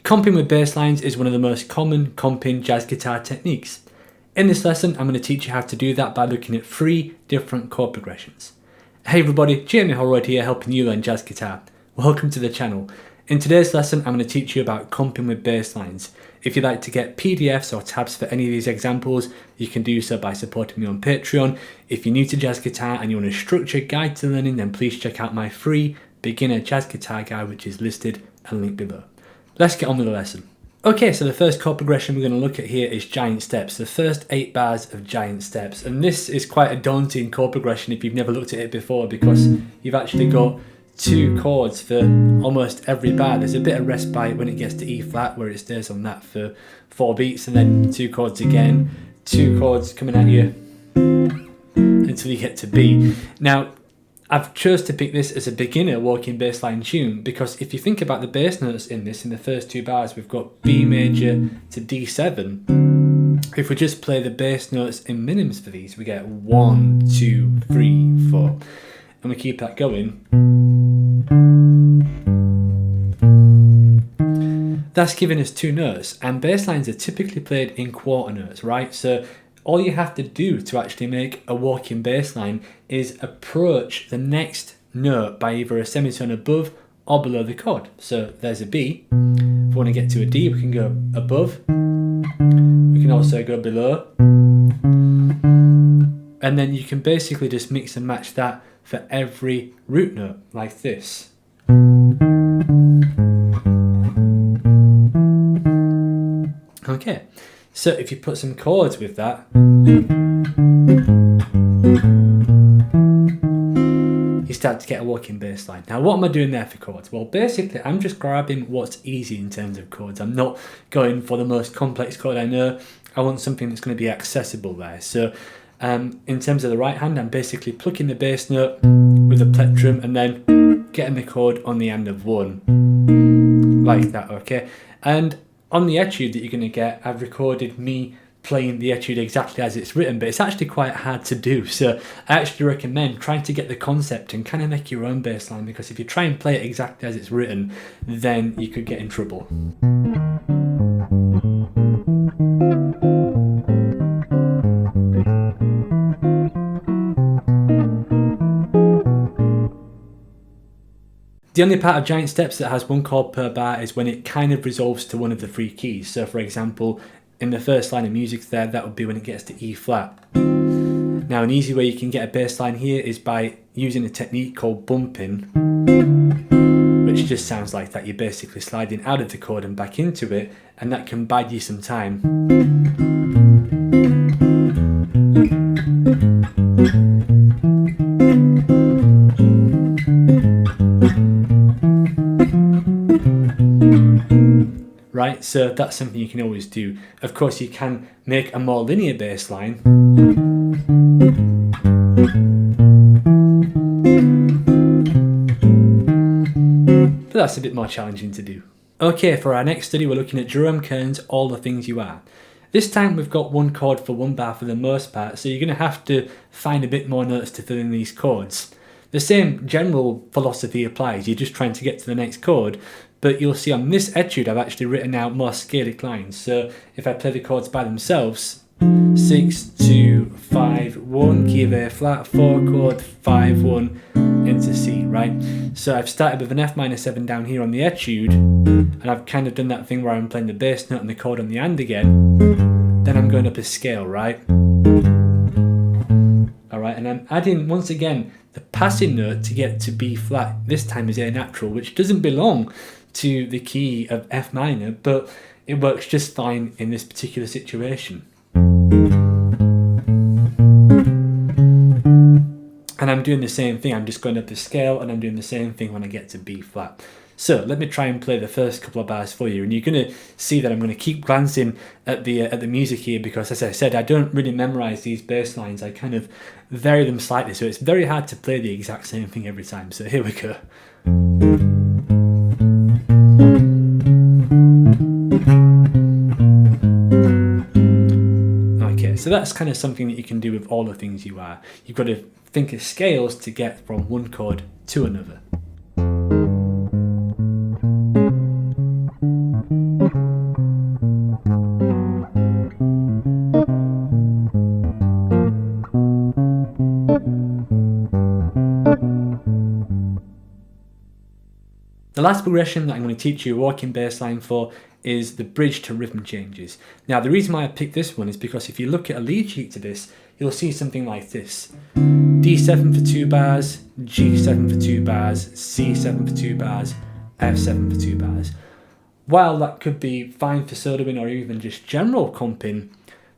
Comping with bass lines is one of the most common comping jazz guitar techniques. In this lesson, I'm going to teach you how to do that by looking at 3 different chord progressions. Hey everybody, Jamie Holroyd here, helping you learn jazz guitar. Welcome to the channel. In today's lesson, I'm going to teach you about comping with bass lines. If you'd like to get PDFs or tabs for any of these examples, you can do so by supporting me on Patreon. If you're new to jazz guitar and you want a structured guide to learning, then please check out my free beginner jazz guitar guide, which is listed and linked below. Let's get on with the lesson. Okay, so the first chord progression we're going to look at here is giant steps, the first 8 bars of giant steps. And this is quite a daunting chord progression if you've never looked at it before, because you've actually got 2 chords for almost every bar. There's a bit of respite when it gets to E flat, where it stays on that for 4 beats, and then 2 chords again, 2 chords coming at you until you get to B. Now, I've chose to pick this as a beginner walking bass line tune because if you think about the bass notes in this, in the first 2 bars, we've got B major to D7. If we just play the bass notes in minims for these, we get 1, 2, 3, 4, and we keep that going. That's giving us 2 notes, and bass lines are typically played in quarter notes, right? So all you have to do to actually make a walking bass line is approach the next note by either a semitone above or below the chord. So there's a B. If we want to get to a D, we can go above. We can also go below. And then you can basically just mix and match that for every root note, like this. Okay. So if you put some chords with that, you start to get a walking bass line. Now what am I doing there for chords? Well, basically I'm just grabbing what's easy in terms of chords. I'm not going for the most complex chord I know. I want something that's going to be accessible there. So in terms of the right hand, I'm basically plucking the bass note with the plectrum and then getting the chord on the end of 1. Like that, okay? And on the etude that you're going to get, I've recorded me playing the etude exactly as it's written, but it's actually quite hard to do. So I actually recommend trying to get the concept and kind of make your own bass line, because if you try and play it exactly as it's written, then you could get in trouble. The only part of giant steps that has 1 chord per bar is when it kind of resolves to one of the 3 keys. So for example, in the first line of music there, that would be when it gets to E flat. Now an easy way you can get a bass line here is by using a technique called bumping, which just sounds like that. You're basically sliding out of the chord and back into it, and that can bide you some time. Right, so that's something you can always do. Of course, you can make a more linear bass line. But that's a bit more challenging to do. Okay, for our next study, we're looking at Jerome Kern's All the Things You Are. This time we've got 1 chord for 1 bar for the most part, so you're going to have to find a bit more notes to fill in these chords. The same general philosophy applies, you're just trying to get to the next chord, but you'll see on this etude I've actually written out more scalic lines. So if I play the chords by themselves, 6, 2, 5, 1, key of A flat, 4 chord, 5, 1, into C, right? So I've started with an F minor 7 down here on the etude, and I've kind of done that thing where I'm playing the bass note and the chord on the and again, then I'm going up a scale, right? Alright, and I'm adding, once again, the passing note to get to B flat. This time is A natural, which doesn't belong to the key of F minor, but it works just fine in this particular situation. And I'm doing the same thing, I'm just going up the scale, and I'm doing the same thing when I get to B flat. So let me try and play the first couple of bars for you, and you're going to see that I'm going to keep glancing at the music here, because as I said, I don't really memorize these bass lines, I kind of vary them slightly, so it's very hard to play the exact same thing every time. So here we go. Okay, so that's kind of something that you can do with All the Things You Are. You've got to think of scales to get from one chord to another. last progression that I'm going to teach you a walking bass line for is the bridge to rhythm changes. Now, the reason why I picked this one is because if you look at a lead sheet to this, you'll see something like this. D7 for 2 bars, G7 for 2 bars, C7 for 2 bars, F7 for 2 bars. While that could be fine for soloing or even just general comping,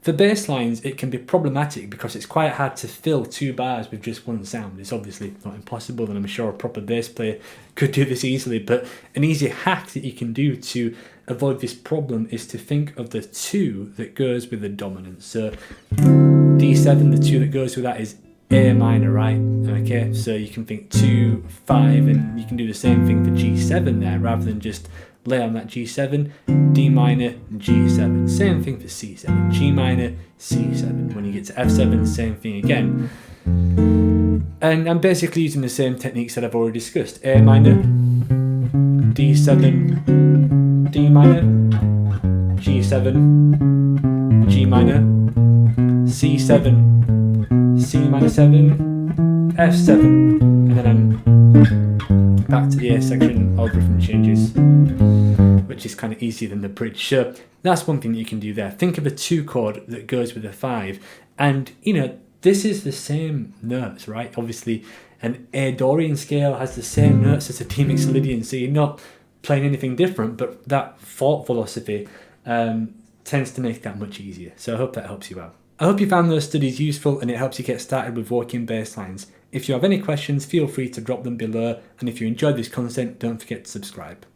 for bass lines it can be problematic because it's quite hard to fill 2 bars with just one sound. It's obviously not impossible, and I'm sure a proper bass player could do this easily, but an easy hack that you can do to avoid this problem is to think of the 2 that goes with the dominant. So D7, the 2 that goes with that is A minor, right? Okay, so you can think 2, 5, and you can do the same thing for G7 there, rather than just lay on that G7, D minor, G7. Same thing for C7, G minor, C7. When you get to F7, same thing again. And I'm basically using the same techniques that I've already discussed. A minor, D7, D minor, G7, G minor, C7, C minor 7, F7, and then I'm back to the A section of rhythm changes, which is kind of easier than the bridge. So that's one thing that you can do there. Think of a 2 chord that goes with a 5, and this is the same notes, right? Obviously an A Dorian scale has the same notes as a D Mixolydian, so you're not playing anything different, but that thought philosophy tends to make that much easier. So I hope that helps you out. I hope you found those studies useful and it helps you get started with walking bass lines. If you have any questions, feel free to drop them below, and if you enjoyed this content, don't forget to subscribe.